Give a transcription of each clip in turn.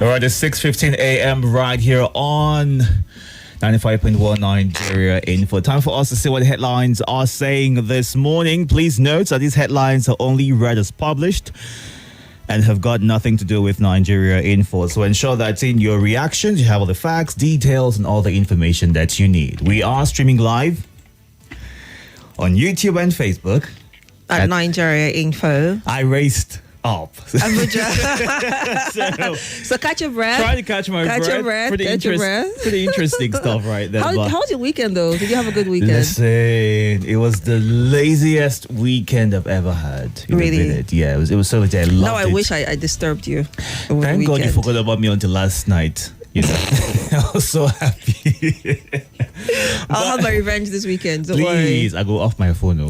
All right, it's 6:15 a.m. right here on 95.1 Nigeria Info. Time for us to see what the headlines are saying this morning. Please note that these headlines are only read as published and have got nothing to do with Nigeria Info. So ensure that in your reactions, you have all the facts, details, and all the information that you need. We are streaming live on YouTube and Facebook at Nigeria Info. I raced up. so catch your breath. Trying to catch my breath. Pretty interesting stuff right there. How's your weekend though? Did you have a good weekend? Listen, it was the laziest weekend I've ever had. Really? Yeah, it was so much. I loved it. No, I wish I disturbed you. Thank God you forgot about me until last night. You know, I was so happy. I'll have my revenge this weekend. Don't please, worry. I go off my phone. No.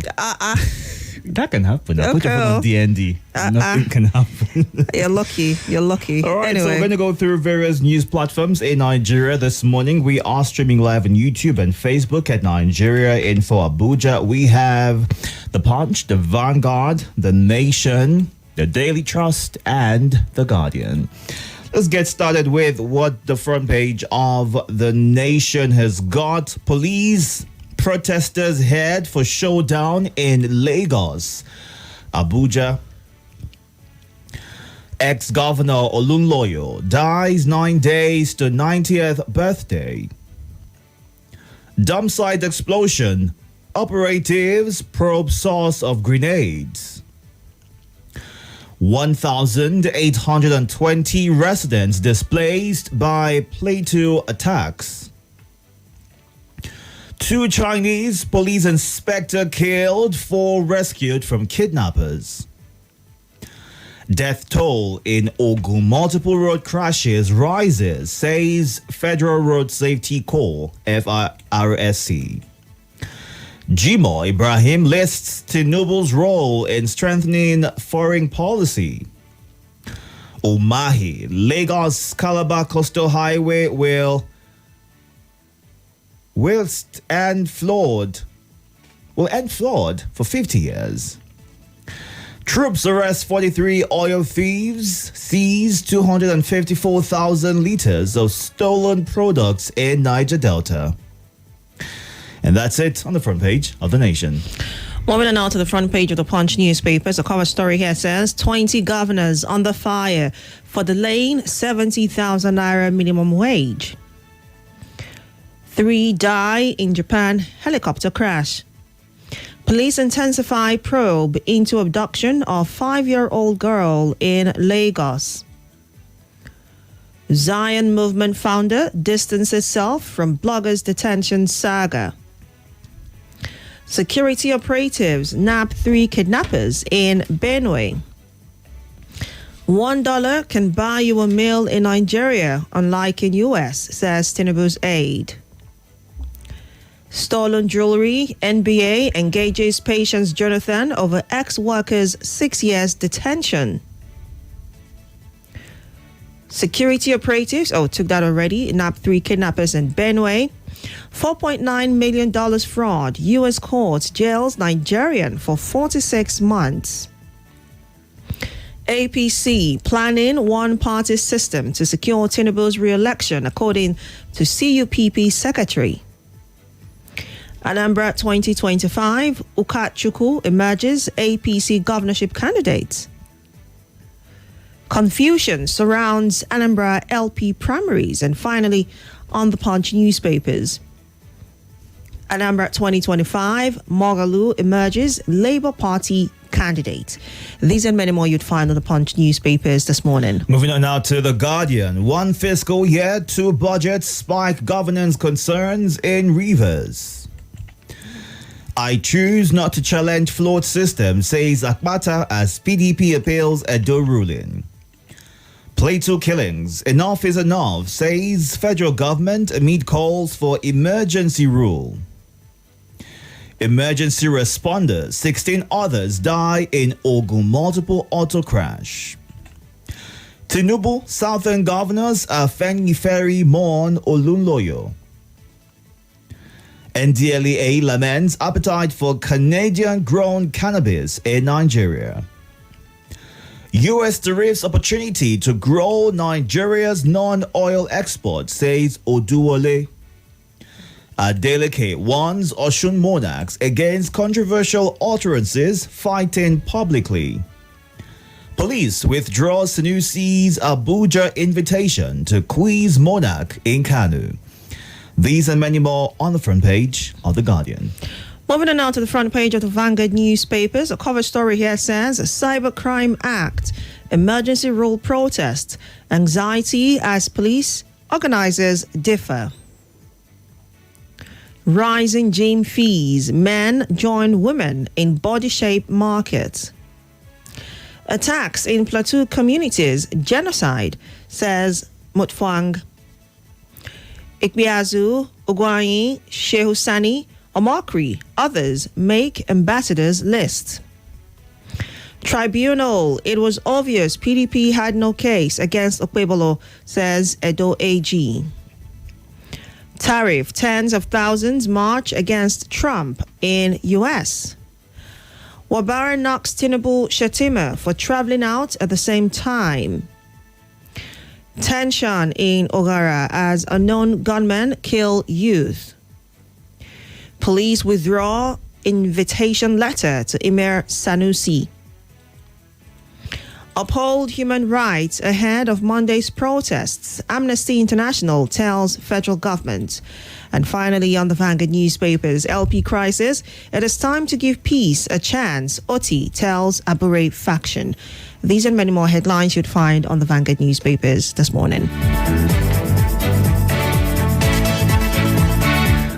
That can happen. I put your phone on DND. Nothing can happen. You're lucky. All right, anyway. So we're going to go through various news platforms in Nigeria this morning. We are streaming live on YouTube and Facebook at Nigeria Info Abuja. We have The Punch, The Vanguard, The Nation, The Daily Trust, and The Guardian. Let's get started with what the front page of The Nation has got. Police protesters head for showdown in Lagos. Abuja. Ex-Governor Olunloyo dies 9 days to 90th birthday. Dump site explosion. Operatives probe source of grenades. 1,820 residents displaced by Plateau attacks. 2 Chinese police inspector killed, 4 rescued from kidnappers. Death toll in Ogun multiple road crashes rises, says Federal Road Safety Corps, FRSC. Jimo Ibrahim lists Tinubu's role in strengthening foreign policy. Umahi, Lagos Calabar Coastal Highway will end flawed for 50 years. Troops arrest 43 oil thieves, seize 254,000 liters of stolen products in Niger Delta. And that's it on the front page of The Nation. Moving on now to the front page of the Punch newspapers. The cover story here says 20 governors under fire for delaying 70,000 naira minimum wage. 3 die in Japan helicopter crash. Police intensify probe into abduction of 5-year-old girl in Lagos. Zion Movement founder distances herself from bloggers' detention saga. Security operatives nab 3 kidnappers in Benue. $1 can buy you a meal in Nigeria, unlike in US, says Tinubu's aide. Stolen jewelry, NBA engages Patience Jonathan over ex-worker's 6 years detention. Security operatives, took that already, nabbed 3 kidnappers in Benue. $4.9 million fraud. U.S. court jails Nigerian for 46 months. APC planning one-party system to secure Tinubu's re-election, according to CUPP secretary. Anambra 2025, Ukachukwu emerges APC governorship candidate. Confusion surrounds Anambra LP primaries. And finally, on the Punch newspapers, Anambra 2025, Mogalu emerges Labour Party candidate. These and many more you'd find on the Punch newspapers this morning. Moving on now to The Guardian. 1 fiscal year, 2 budgets spike governance concerns in Rivers. I choose not to challenge flawed system, says Akpata as PDP appeals Edo ruling. Plateau killings. Enough is enough, says federal government amid calls for emergency rule. Emergency responders. 16 others die in Ogun multiple auto crash. Tinubu, Southern governors Afeni Ferry mourn Olunloyo. NDLEA laments appetite for Canadian-grown cannabis in Nigeria. U.S. tariffs opportunity to grow Nigeria's non-oil exports, says Oduwole. Adeleke warns Osun monarchs against controversial utterances, fighting publicly. Police withdraws Sanusi's Abuja invitation to quiz monarch in Kanu. These and many more on the front page of The Guardian. Moving on now to the front page of the Vanguard newspapers. A cover story here says Cybercrime Act, emergency rule protest, anxiety as police organizers differ. Rising gym fees, men join women in body shape market. Attacks in Plateau communities, genocide, says Mutfwang. Ikbiazu, Ogwayi, Shehu Sani, Omakri, others make ambassadors list. Tribunal, it was obvious PDP had no case against Okpebolo, says Edo AG. Tariff, tens of thousands march against Trump in US. Wabara knocks Tinubu Shatima for traveling out at the same time. Tension in Ogara as unknown gunmen kill youth. Police withdraw invitation letter to Emir Sanusi. Uphold human rights ahead of Monday's protests, Amnesty International tells federal government. And finally, on the Vanguard newspapers, LP crisis, it is time to give peace a chance, Oti tells Abure faction. These and many more headlines you'd find on the Vanguard newspapers this morning.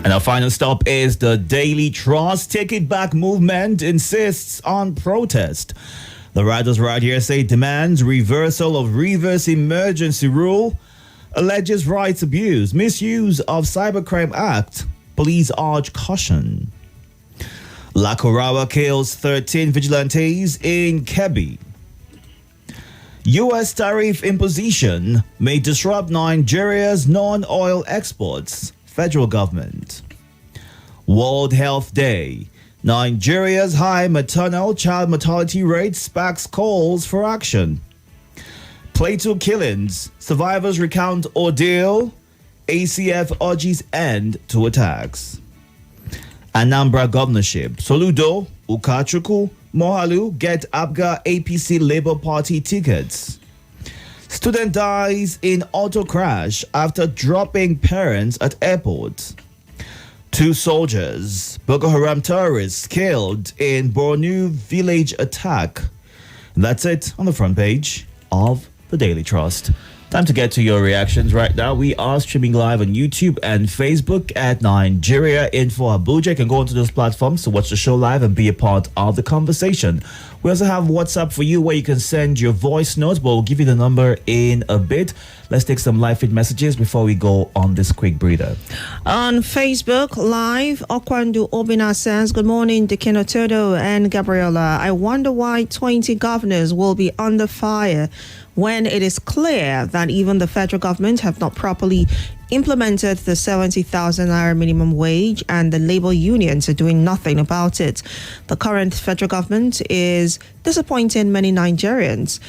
And our final stop is the Daily Trust. Take It Back movement insists on protest. The writers right here say demands reversal of reverse emergency rule, alleges rights abuse, misuse of Cybercrime Act, police urge caution. Lakorawa kills 13 vigilantes in Kebbi. U.S. tariff imposition may disrupt Nigeria's non-oil exports, federal government. World Health Day. Nigeria's high maternal child mortality rate sparks calls for action. Plateau killings. Survivors recount ordeal. ACF urges end to attacks. Anambra governorship. Soludo, Ukachukwu, Mohalu get ABGA APC Labour Party tickets. Student dies in auto crash after dropping parents at airport. 2 soldiers, Boko Haram terrorists killed in Bornu village attack. That's it on the front page of the Daily Trust. Time to get to your reactions right now. We are streaming live on YouTube and Facebook at Nigeria Info Abuja. You can go onto those platforms to watch the show live and be a part of the conversation. We also have WhatsApp for you where you can send your voice notes, but we'll give you the number in a bit. Let's take some live feed messages before we go on this quick breather. On Facebook Live, Okwandu Obina says, good morning, Dekin Itodo and Gabriella. I wonder why 20 governors will be under fire when it is clear that even the federal government have not properly implemented the 70,000 naira minimum wage and the labor unions are doing nothing about it. The current federal government is disappointing many Nigerians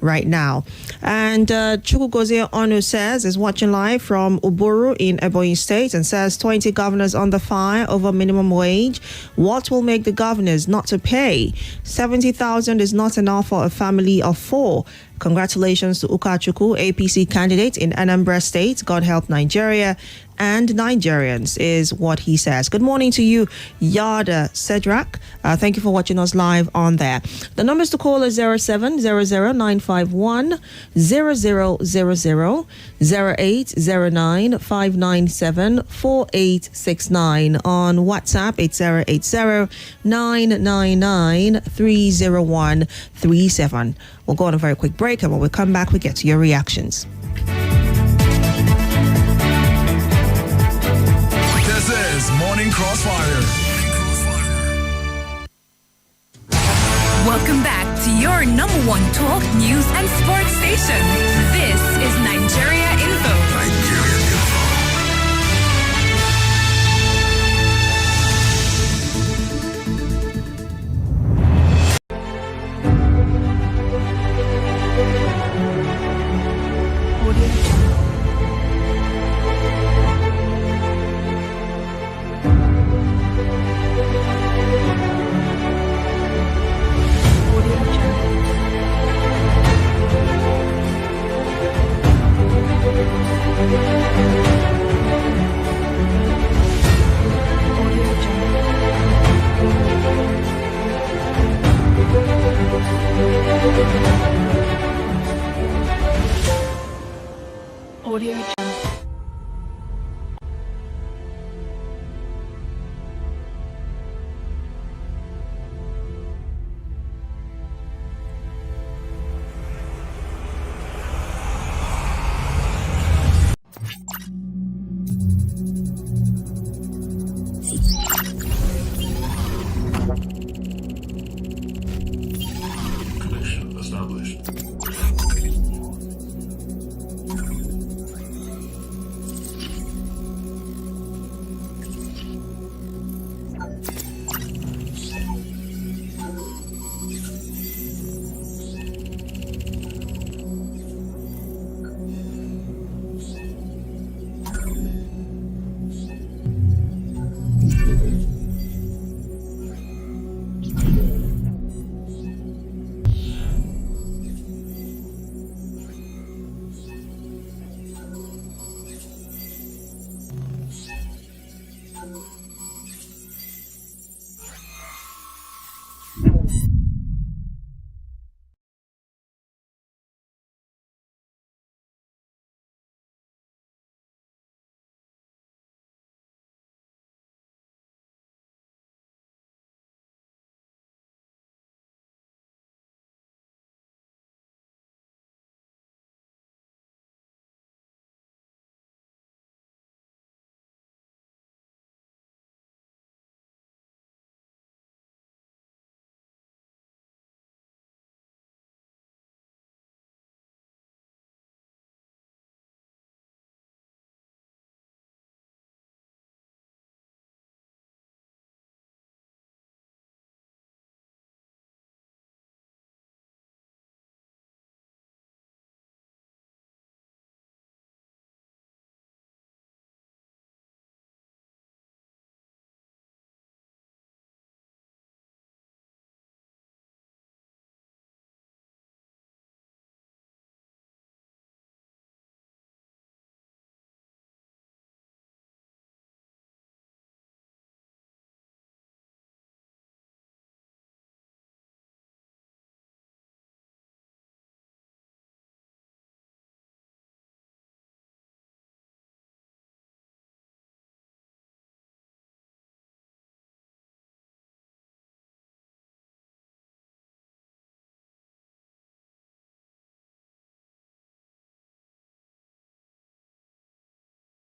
right now. And Chukwugozie Onu says, is watching live from Uburu in Ebonyi State and says 20 governors under fire over minimum wage. What will make the governors not to pay? 70,000 is not enough for a family of 4. Congratulations to Ukachukwu, APC candidate in Anambra State. God help Nigeria and Nigerians is what he says. Good morning to you, Yada Sedrak. Thank you for watching us live on there. The numbers to call are 0700-951-0000, 0809-597-4869. On WhatsApp, it's 080-999-30137. We'll go on a very quick break, and when we come back, we get to your reactions. This is Morning Crossfire. Welcome back to your number one talk, news, and sports station. This is Nigeria Info. Nigeria Info. Audio Jungle. Connection established.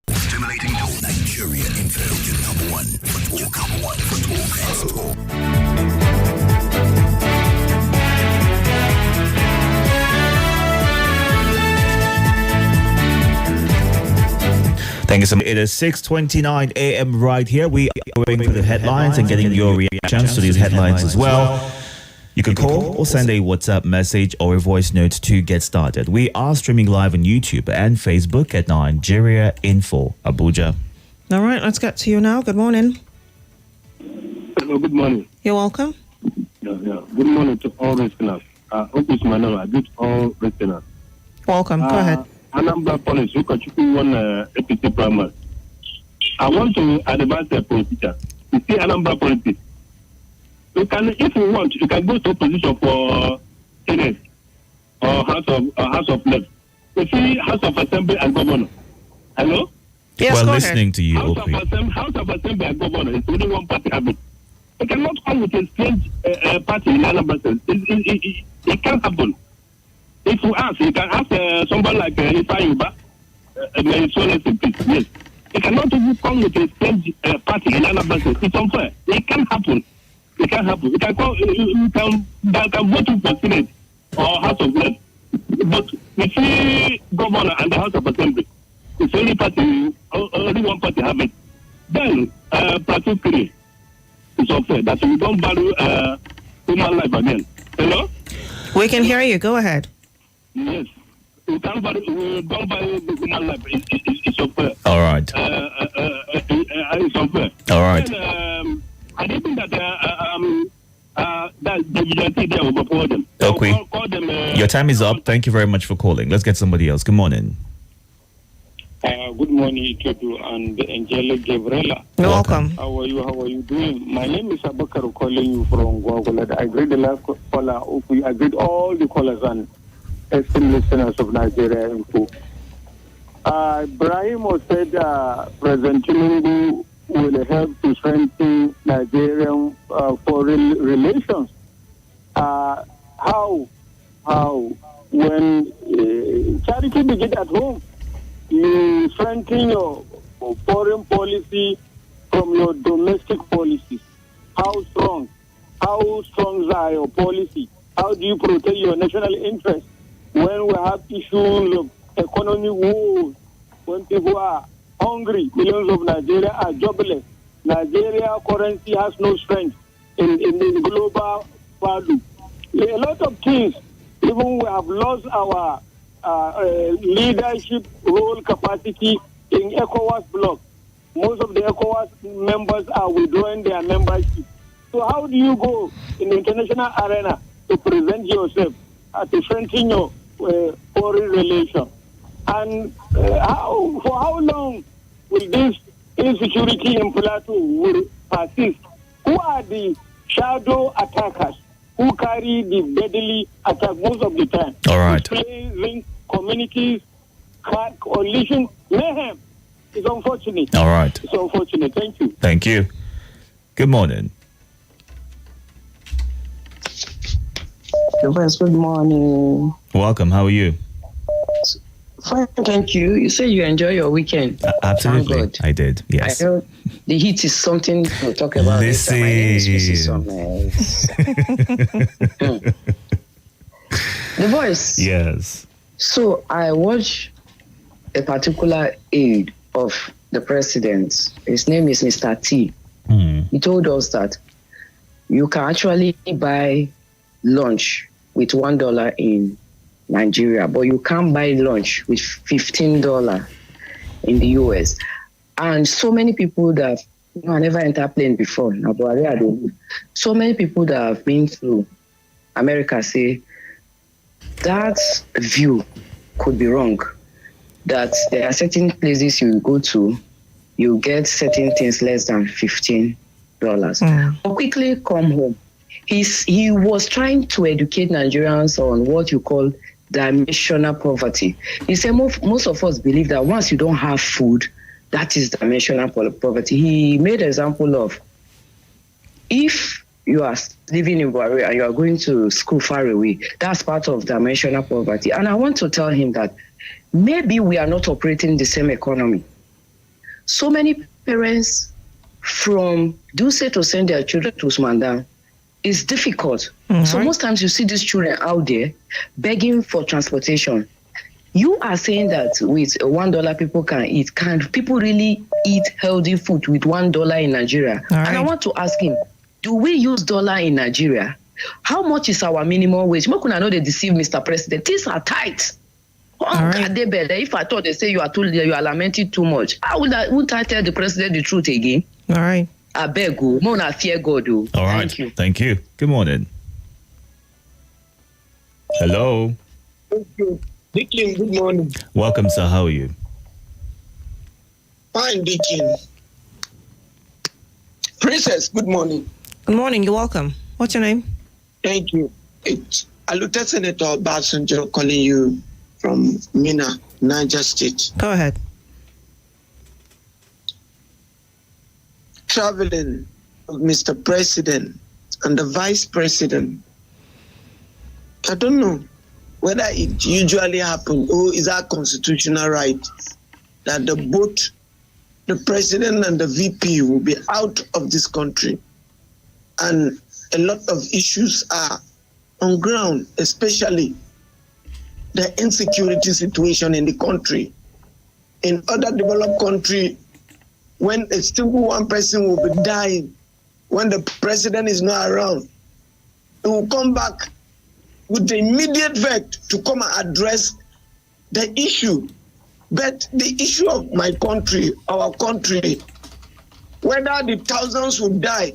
Stimulating talk. Nigeria Info, your number one for talk. Number one for talk. Let's talk. Thank you so much. It is 6:29 a.m. right here. We are going through the headlines and getting your reactions to these headlines as well. You can call or send a WhatsApp message or a voice note to get started. We are streaming live on YouTube and Facebook at Nigeria Info Abuja. All right, let's get to you now. Good morning. Hello, good morning. You're welcome. Yeah. Good morning to all listeners. Hope it's my name. I greet all listeners. Welcome. Go ahead. Anambra Police, you can choose one APC primary. I want to advise the politician. You see, Anambra Police. You can, if you want, you can go to opposition for Senate or House of Left. You see, House of Assembly and Governor. Hello. Yes, We're go listening ahead. to you, House Opie. of Assembly and Governor is only one party habit. You cannot come with a strange party in Anambra State. It can't happen. If you ask, you can ask somebody like Ifayuba, yes. You cannot even come with a strange party in Anambra State. It's unfair. It can't happen. It can't happen. You can vote for Senate or House of Left. But you see Governor and the House of Assembly. It's only party, only one party have it. Then, practically, it's unfair that we don't value human life again. Hello? We can hear you. Go ahead. Yes. We don't value human life. It's unfair. All right. It's unfair. All right. Then, I don't think that that the vigilante there will overpower them. Okay. Call them, Your time is up. Thank you very much for calling. Let's get somebody else. Good morning. Good morning, Itodo and Angelic Gabriella. You're welcome. How are you doing? My name is Abakar calling you from Guagulad. I greet the last caller. I greet all the callers and esteemed listeners of Nigeria Info. Brahimo said President Tinubu will help to strengthen Nigerian foreign relations. How? When charity begins at home, you strengthen your foreign policy from your domestic policies. How strong are your policy? How do you protect your national interest when we have issues of economic woes, when people are hungry, millions of Nigeria are jobless. Nigeria currency has no strength in global value. A lot of things, even we have lost our leadership role capacity in ECOWAS bloc. Most of the ECOWAS members are withdrawing their membership. So how do you go in the international arena to present yourself, to strengthen your foreign relations? And for how long will this insecurity in Plateau will persist? Who are the shadow attackers who carry the deadly attack most of the time? All right. Displacing communities, coalition, mayhem. It's unfortunate. All right. It's unfortunate. Thank you. Thank you. Good morning. Good morning. Welcome. How are you? Fine, thank you. You say you enjoy your weekend. Absolutely. Thank God. I did. Yes. I know the heat is something to talk about. Listen. My name is Mrs. Summers. The voice. Yes. So I watched a particular aide of the president. His name is Mr. T. He told us that you can actually buy lunch with $1 in Nigeria, but you can't buy lunch with $15 in the US. And so many people that I never entered plane before. So many people that have been through America say that view could be wrong. That there are certain places you go to, you get certain things less than $15. But quickly come home. He was trying to educate Nigerians on what you call dimensional poverty. He said most of us believe that once you don't have food, that is dimensional poverty. He made an example of if you are living in Buhari and you are going to school far away, that's part of dimensional poverty. And I want to tell him that maybe we are not operating the same economy. So many parents from Duse to send their children to Smandan, it's difficult. So most times you see these children out there begging for transportation. You are saying that with $1 people can eat. Can people really eat healthy food with $1 in Nigeria? Right. And I want to ask him, do we use dollar in Nigeria? How much is our minimum wage? How can I know they deceive Mr. President? Things are tight. If I thought they say you are lamenting too much, wouldn't I tell the president the truth again? All right. I beg you, I fear God. All right. Thank you. Thank you. Good morning. Hello. Thank you. Deacon, good morning. Welcome, sir. How are you? Fine, Deacon. Princess, good morning. Good morning. You're welcome. What's your name? Thank you. It's Lieutenant Senator Obasanjo calling you from Mina, Niger State. Go ahead. Traveling of Mr. President and the Vice President. I don't know whether it usually happens or is that constitutional right that both the President and the VP will be out of this country. And a lot of issues are on ground, especially the insecurity situation in the country. In other developed countries, when a single one person will be dying, when the president is not around, he will come back with the immediate effect to come and address the issue. But the issue of my country, our country, whether the thousands will die,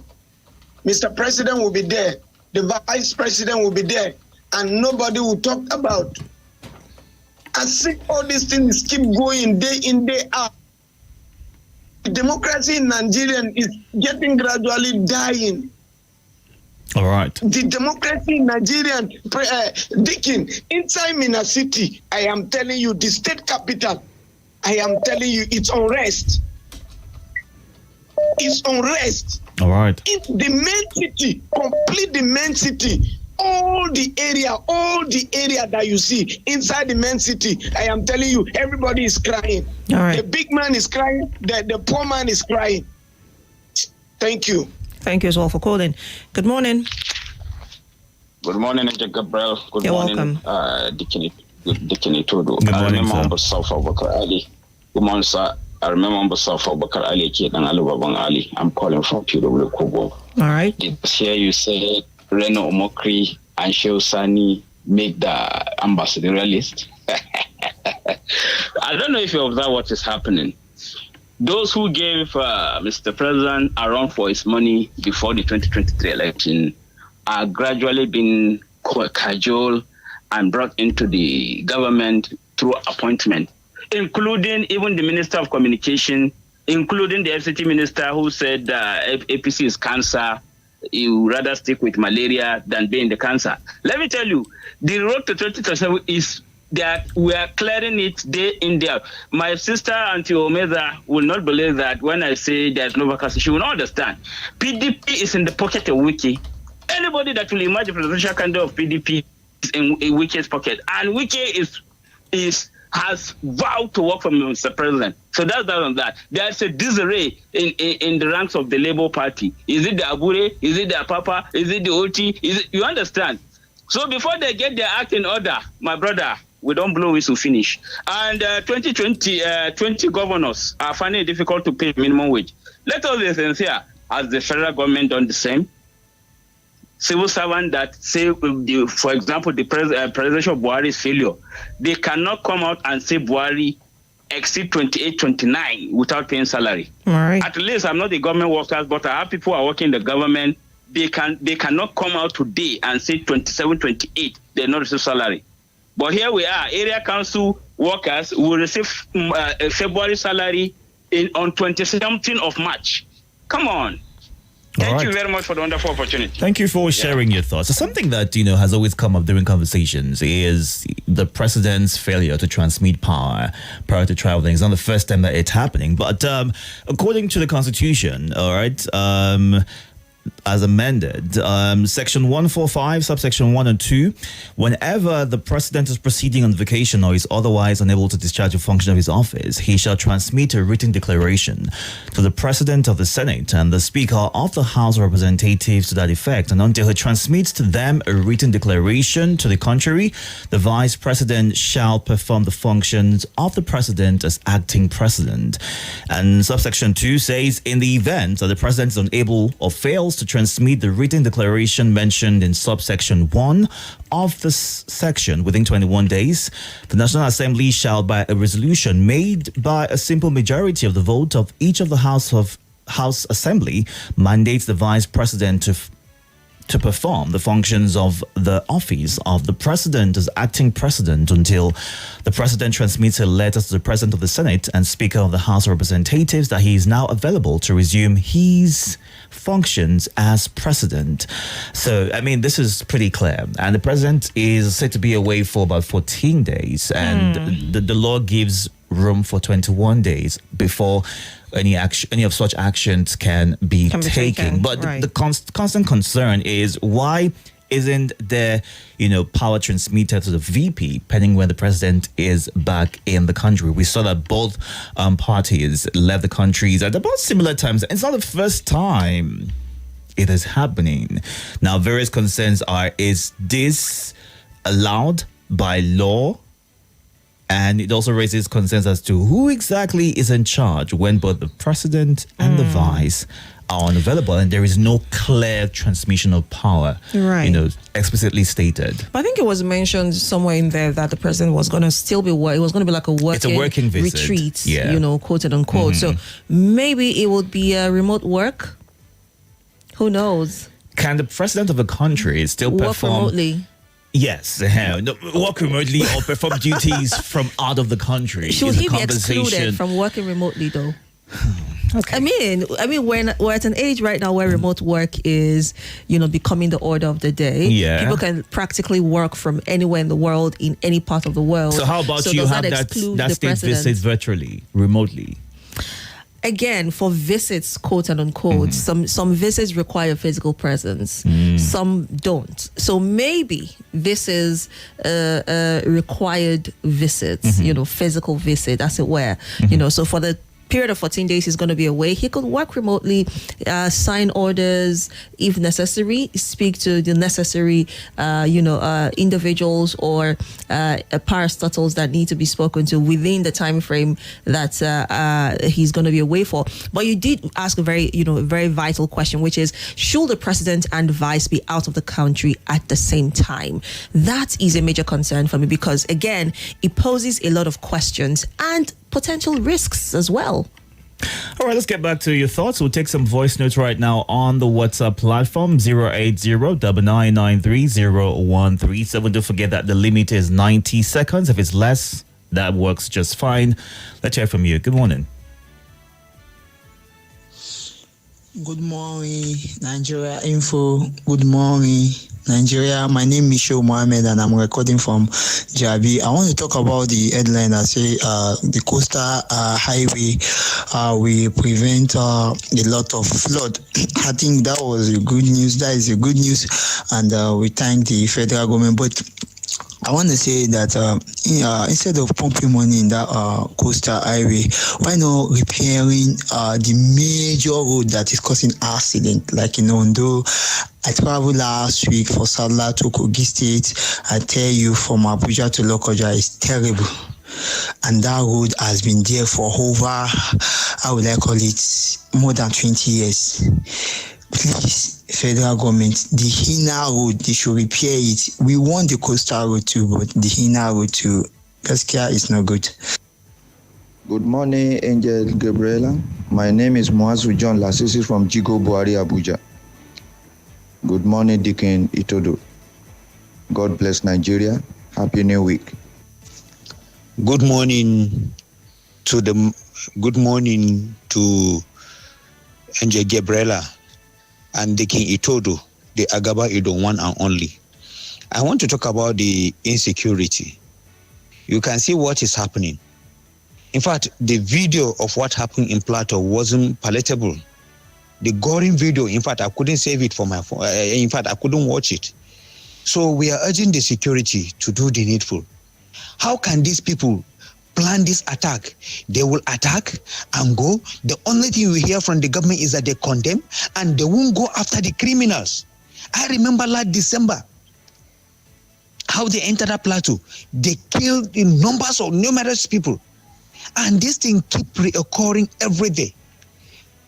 Mr. President will be there, the Vice President will be there, and nobody will talk about. I see all these things keep going day in, day out. Democracy in Nigeria is getting gradually dying. All right. The democracy in Nigeria, Deacon, inside Mina City, I am telling you, the state capital, I am telling you, it's unrest. It's unrest. All right. It's the main city, complete the main city. All the area that you see inside the main city, I am telling you, everybody is crying. All right. The big man is crying, the poor man is crying. Thank you. Thank you as well for calling. Good morning. Good morning, Mr. Gabriel. Good You're morning, welcome. Dickie Itodo. Good I morning, remember sir. myself, Bakar Ali. Good morning, sir. I remember myself, Bakar Ali, Ketan Alubabang Ali. I'm calling from PW Kobo. All right. This year you said Reno Omokri and Shehu Sani make the ambassadorial list. I don't know if you observe what is happening. Those who gave Mr. President a run for his money before the 2023 election are gradually being cajoled and brought into the government through appointment, including even the Minister of Communication, including the FCT Minister who said APC is cancer. You would rather stick with malaria than be in the cancer. Let me tell you, the road to 2027 is that we are clearing it day in, day out. My sister, Auntie Omeza, will not believe that when I say there's no vacancy. She will not understand. PDP is in the pocket of Wiki. Anybody that will emerge as presidential candidate of PDP is in Wiki's pocket. And Wiki has vowed to work for Mr. President. So that's that on that. There's a disarray in the ranks of the Labour Party. Is it the Abure? Is it the Apapa? Is it the OT? You understand? So before they get their act in order, my brother, we don't blow whistle finish. And 20 governors are finding it difficult to pay minimum wage. Let us be sincere. Has the federal government done the same? Civil servant that say, for example, the presidential Buhari's failure, they cannot come out and say Buhari exceed 28, 29 without paying salary. All right. At least I'm not the government workers, but I have people who are working in the government. They cannot come out today and say 27, 28, they not receive salary. But here we are, area council workers will receive a February salary on 27th of March. Come on. Thank you very much for the wonderful opportunity. Thank you for sharing your thoughts. So something that, has always come up during conversations is the president's failure to transmit power prior to traveling. It's not the first time that it's happening. But according to the Constitution, all right, as amended, section 145, subsection 1 and 2, whenever the president is proceeding on vacation or is otherwise unable to discharge the function of his office, he shall transmit a written declaration to the president of the Senate and the speaker of the House of Representatives to that effect. And until he transmits to them a written declaration to the contrary, the vice president shall perform the functions of the president as acting president. And subsection 2 says, in the event that the president is unable or fails to transmit the written declaration mentioned in subsection 1 of this section within 21 days, the National Assembly shall, by a resolution made by a simple majority of the vote of each of the House Assembly, mandate the vice president to perform the functions of the office of the president as acting president until the president transmits a letter to the president of the Senate and speaker of the House of Representatives that he is now available to resume his functions as president. So, this is pretty clear. And the president is said to be away for about 14 days. And the law gives room for 21 days before any of such actions can be taken. But right. the constant concern is, why isn't there, power transmitted to the VP pending when the president is back in the country? We saw that both parties left the countries at about similar times. It's not the first time it is happening. Now, various concerns are, is this allowed by law? And it also raises concerns as to who exactly is in charge when both the president and the vice are unavailable and there is no clear transmission of power, explicitly stated. But I think it was mentioned somewhere in there that the president was going to still be it was going to be like a working visit. Retreat, quoted unquote. So maybe it would be a remote work. Who knows? Can the president of a country still perform remotely? Yes, work remotely or perform duties from out of the country. Should he be excluded from working remotely, though? Okay. I mean, we're at an age right now where remote work is, becoming the order of the day. Yeah. People can practically work from anywhere in the world, in any part of the world. So how about you does have that exclude the state president? visits virtually, remotely? Again, for visits, quote and unquote, some visits require physical presence, some don't. So maybe this is a required visits, physical visit, as it were. So for the period of 14 days he's going to be away, he could work remotely, sign orders if necessary, speak to the necessary individuals or parastatals that need to be spoken to within the time frame that he's going to be away for. But you did ask a very vital question, which is, should the president and vice be out of the country at the same time? That is a major concern for me, because again, it poses a lot of questions and potential risks as well. All right, let's get back to your thoughts. We'll take some voice notes right now on the WhatsApp platform, 080-993-0137. Don't forget that the limit is 90 seconds. If it's less, that works just fine. Let's hear from you. Good morning. Good morning, Nigeria Info. Good morning, Nigeria. My name is Michelle Mohammed and I'm recording from Jabi. I want to talk about the headline that say the coastal highway will prevent a lot of flood. I think that was a good news. That is a good news, and we thank the federal government. But I want to say that instead of pumping money in that coastal highway, why not repairing the major road that is causing accident? Like in Ondo, I traveled last week for Sadla to Kogi State. I tell you, from Abuja to Lokoja is terrible. And that road has been there for over, how would I call it, more than 20 years. Please, federal government, the inner road, they should repair it. We want the coastal road too, but the inner road too, Gaskia is not good. Good morning, Angel Gabriella. My name is Moazu John Lasisi from Jigo Buhari, Abuja. Good morning, Deacon Itodo. God bless Nigeria. Happy New Week. Good morning to Angel Gabriella and the King Itodo, the Agaba Ido one and only. I want to talk about the insecurity. You can see what is happening. In fact, the video of what happened in Plateau wasn't palatable. The goring video, in fact, I couldn't save it for my phone. In fact, I couldn't watch it. So we are urging the security to do the needful. How can these people plan this attack? They will attack and go. The only thing we hear from the government is that they condemn and they won't go after the criminals. I remember last December how they entered that plateau. They killed in numerous people. And this thing keep reoccurring every day.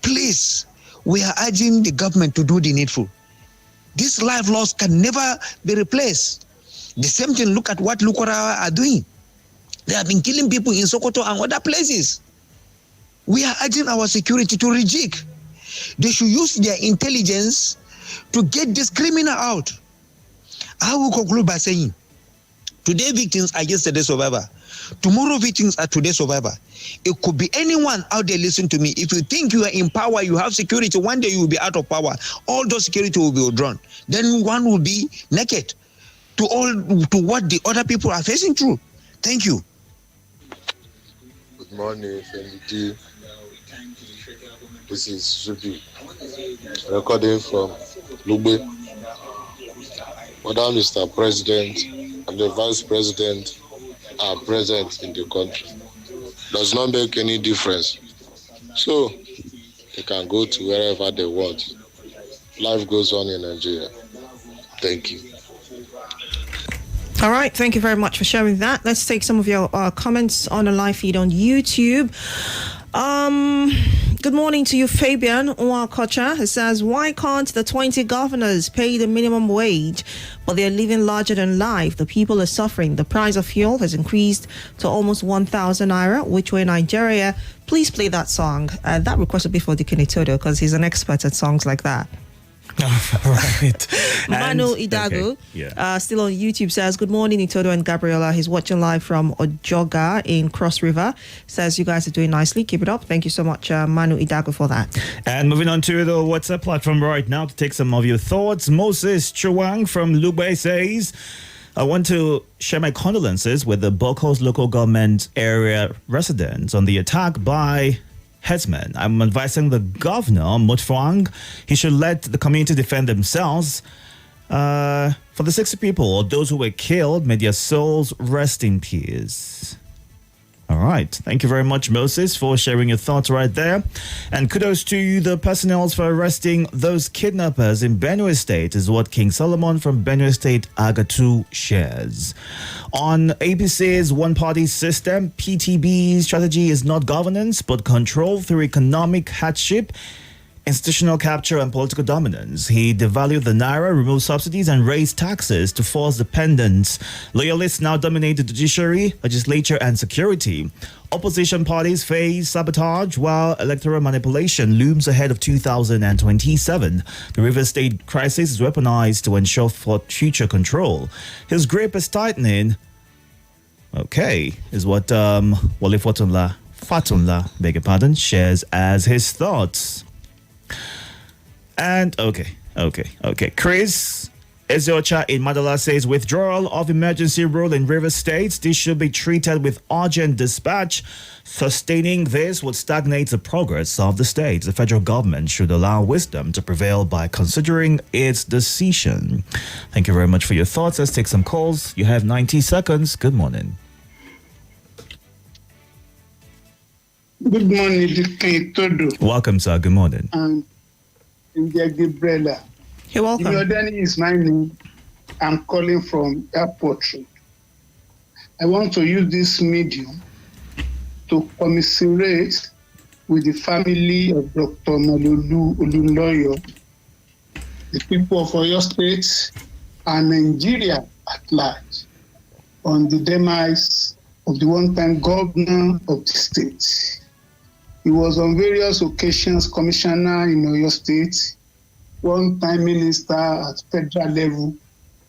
Please, we are urging the government to do the needful. This life loss can never be replaced. The same thing, look at what Lukora are doing. They have been killing people in Sokoto and other places. We are urging our security to rejig. They should use their intelligence to get this criminal out. I will conclude by saying, today victims are yesterday's survivor. Tomorrow victims are today's survivor. It could be anyone out there listening to me. If you think you are in power, you have security, one day you will be out of power. All those security will be withdrawn. Then one will be naked to what the other people are facing through. Thank you. Good morning, Fendi. This is Zubi, recording from Lugbe. Madam Mr. President and the Vice President are present in the country. Does not make any difference. So they can go to wherever they want. Life goes on in Nigeria. Thank you. All right, thank you very much for sharing that. Let's take some of your comments on the live feed on YouTube. Good morning to you, Fabian Nwakocha. It says, why can't the 20 governors pay the minimum wage, but they're living larger than life? The people are suffering. The price of fuel has increased to almost 1,000 naira, which way Nigeria. Please play that song. That request will be for Deacon Itodo because he's an expert at songs like that. Right. Manu And- Idago, okay, yeah. still on YouTube, says, "Good morning, Itodo and Gabriella." He's watching live from Ojoga in Cross River. Says, "You guys are doing nicely. Keep it up." Thank you so much, Manu Idago, for that. And moving on to the WhatsApp platform right now to take some of your thoughts. Moses Chuang from Lubei says, "I want to share my condolences with the Bokos local government area residents on the attack by headsmen. I'm advising the governor, Mutfwang, he should let the community defend themselves. For the 60 people or those who were killed, may their souls rest in peace." All right. Thank you very much, Moses, for sharing your thoughts right there. And kudos to the personnel for arresting those kidnappers in Benue State, is what King Solomon from Benue State, Agatu, shares. On APC's one-party system, PTB's strategy is not governance, but control through economic hardship, institutional capture, and political dominance. He devalued the naira, removed subsidies, and raised taxes to force dependence. Loyalists now dominate the judiciary, legislature, and security. Opposition parties face sabotage, while electoral manipulation looms ahead of 2027. The River State crisis is weaponized to ensure for future control. His grip is tightening. Okay, is what Wale Fatunla, beg your pardon, shares as his thoughts. And okay. Chris Eziocha in Madala says, "Withdrawal of emergency rule in River States. This should be treated with urgent dispatch. Sustaining this would stagnate the progress of the state. The federal government should allow wisdom to prevail by considering its decision." Thank you very much for your thoughts. Let's take some calls. You have 90 seconds. Good morning. Good morning, Itodo. Welcome, sir. Good morning. And Gabriella. You're welcome. Yodani is my name. I'm calling from Airport Road. I want to use this medium to commiserate with the family of Dr. Malulu Oluloyo, the people of Oyo State, and Nigeria at large on the demise of the one-time governor of the state. He was on various occasions commissioner in Oyo State, one-time minister at federal level,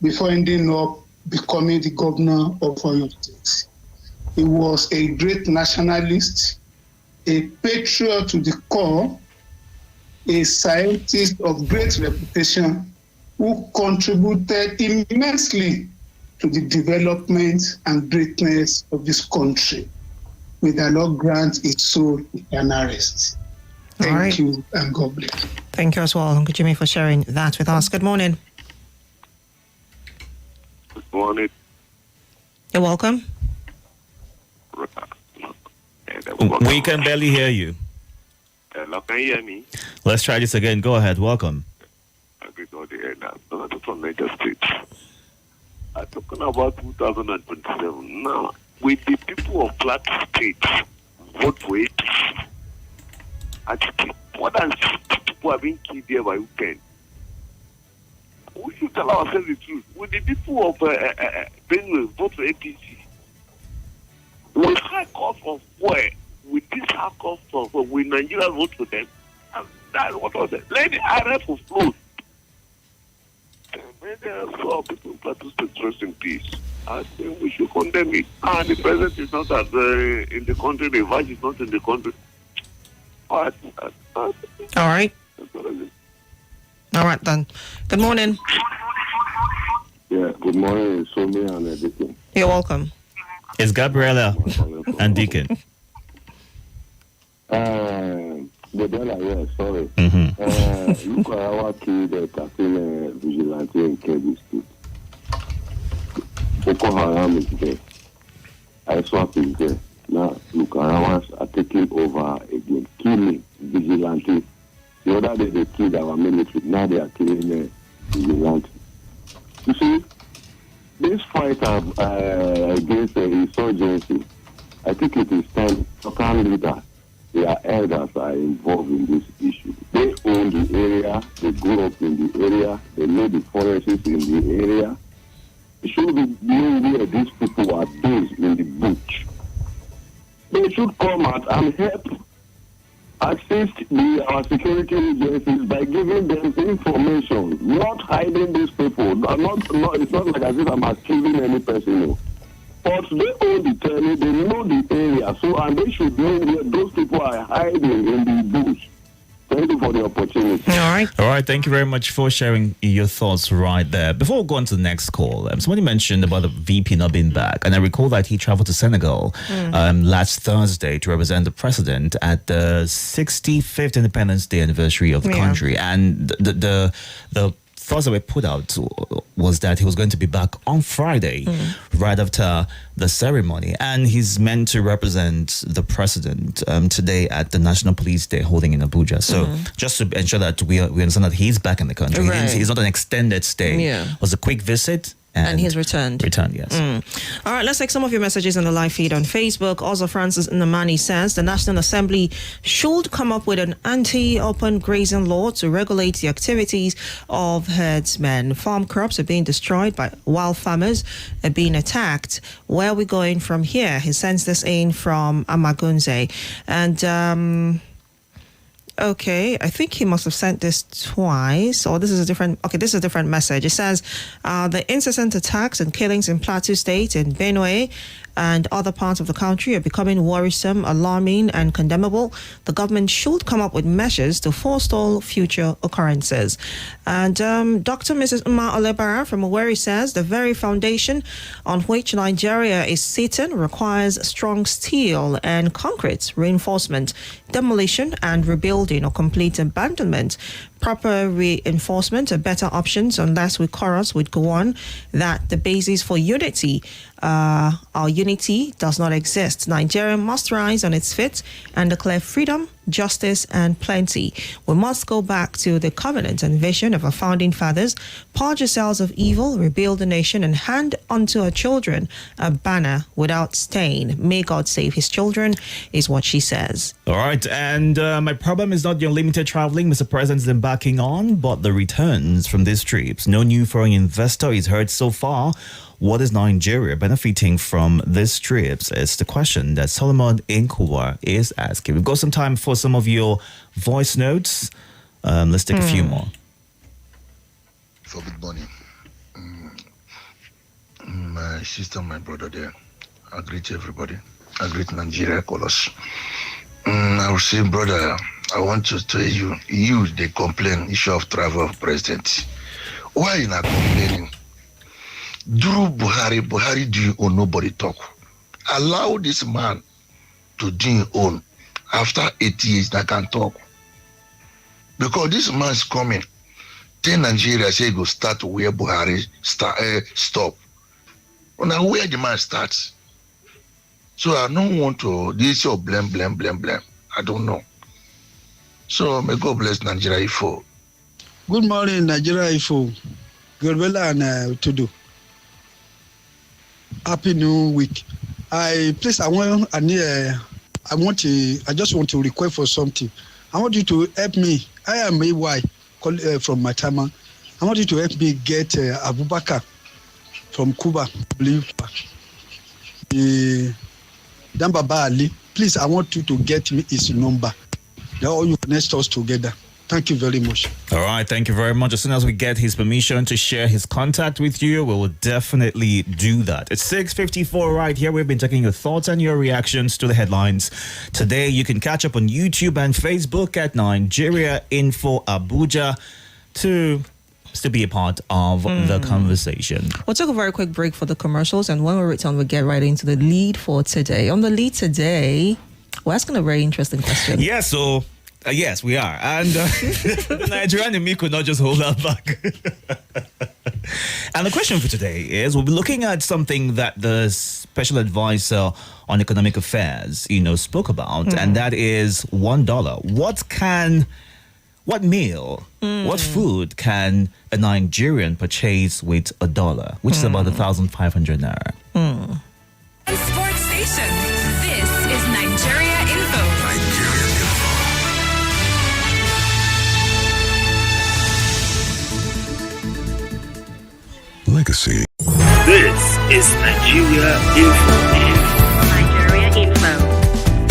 before ending up becoming the governor of Oyo State. He was a great nationalist, a patriot to the core, a scientist of great reputation who contributed immensely to the development and greatness of this country. May the Lord grant its soul eternal rest. Thank you, and God bless. Thank you as well, Uncle Jimmy, for sharing that with us. Good morning. Good morning. You're welcome. We can barely hear you. Hello, can you hear me? Let's try this again. Go ahead. Welcome. I greet all the end. I'm from Niger State. I'm talking about 2027. Now, with the people of Plateau State vote for it, I think more than 50 people have been killed there by weekend. We should tell ourselves the truth. With the people of Benue vote for APC, with high cost of fuel, with this high cost of fuel, will Nigeria vote for them? And that's what was it. Let the RF float. So people in Plateau State rest in peace. I think we should condemn it. And the president is not in the country, the vice is not in the country. All right. All right, then. Good morning. Yeah, good morning, Somi and everything. You're welcome. It's Gabriella and Deacon. Gabriella, yeah, sorry. Look at our kid attacking vigilante in Kebbi State. Boko Haram is there. ISWAP is there. Now, look, Arawas are taking over again, killing vigilantes. The other day they killed our military, now they are killing vigilantes. You see, this fight against the insurgency, I think it is time local leaders, their elders are involved in this issue. They own the area, they grew up in the area, they know the forests in the area. It should be known where these people are based in the bush. They should come out and help assist our security agencies by giving them information, not hiding these people. It's not like as if I'm accusing any person. No. But they own the terrain, they know the area, and they should know where those people are hiding in the bush. Thank you for the opportunity. All right. Thank you very much for sharing your thoughts right there. Before we go on to the next call, somebody mentioned about the VP not being back, and I recall that he traveled to Senegal last Thursday to represent the president at the 65th Independence Day anniversary of the country, and the thoughts that were put out was that he was going to be back on Friday, right after the ceremony, and he's meant to represent the president today at the National Police Day holding in Abuja. So just to ensure that we understand that he's back in the country, he's not an extended stay. It was a quick visit. And he's returned. Yes. All right, let's take some of your messages on the live feed on Facebook. Also, Francis Nnamani says the National Assembly should come up with an anti-open grazing law to regulate the activities of herdsmen. Farm crops are being destroyed while farmers are being attacked. Where are we going from here? He sends this in from Amagunze. And okay, I think he must have sent this twice, or this is a different message. It says, the incessant attacks and killings in Plateau State, in Benue, and other parts of the country are becoming worrisome, alarming, and condemnable. The government should come up with measures to forestall future occurrences. And Dr. Mrs. Umar Olebara from Owerri says the very foundation on which Nigeria is sitting requires strong steel and concrete reinforcement, demolition and rebuilding or complete abandonment. Proper reinforcement are better options unless we chorus with go on that the basis for unity, our unity does not exist. Nigeria must rise on its feet and declare freedom, justice, and plenty. We must go back to the covenant and vision of our founding fathers, purge ourselves of evil, rebuild the nation, and hand unto our children a banner without stain. May God save his children, is what she says. All right, and my problem is not the unlimited traveling Mr. President is embarking on, but the returns from these trips. No new foreign investor is heard so far. What is Nigeria benefiting from these trips is the question that Solomon Inkuwa is asking. We've got some time for some of your voice notes. Let's take a few more. For good morning. My sister, my brother there. I greet everybody. I greet Nigeria colors. I will say, brother, I want to tell you, they complain issue of travel of president. Why you not complaining? Drew Buhari do you own, nobody talk. Allow this man to do your own. After 8 years, that can talk. Because this man is coming. Then Nigeria say go start where Buhari stop. Well, now where the man starts. So I don't want to, this is blame. I don't know. So may God bless Nigeria Ifo. Good morning, Nigeria Ifo. Gabriella and Itodo. Happy New Week. I just want to request for something. I want you to help me. I am AY from Matama. I want you to help me get Abubakar from Cuba. Dambaba Ali. Please, I want you to get me his number. Then all you connect us together. Thank you very much. All right, thank you very much. As soon as we get his permission to share his contact with you, we will definitely do that. It's 6:54 right here. We've been taking your thoughts and your reactions to the headlines. Today, you can catch up on YouTube and Facebook at Nigeria Info Abuja to be a part of the conversation. We'll take a very quick break for the commercials, and when we return, we'll get right into the lead for today. On the lead today, we're asking a very interesting question. Yeah, so... yes, we are. And Nigerian and me could not just hold that back. And the question for today is, we'll be looking at something that the Special Advisor on Economic Affairs, spoke about, and that is $1. What food can a Nigerian purchase with $1, which is about 1,500 naira? Sports Station. This is Nigeria Info. Legacy. This is Nigeria Info.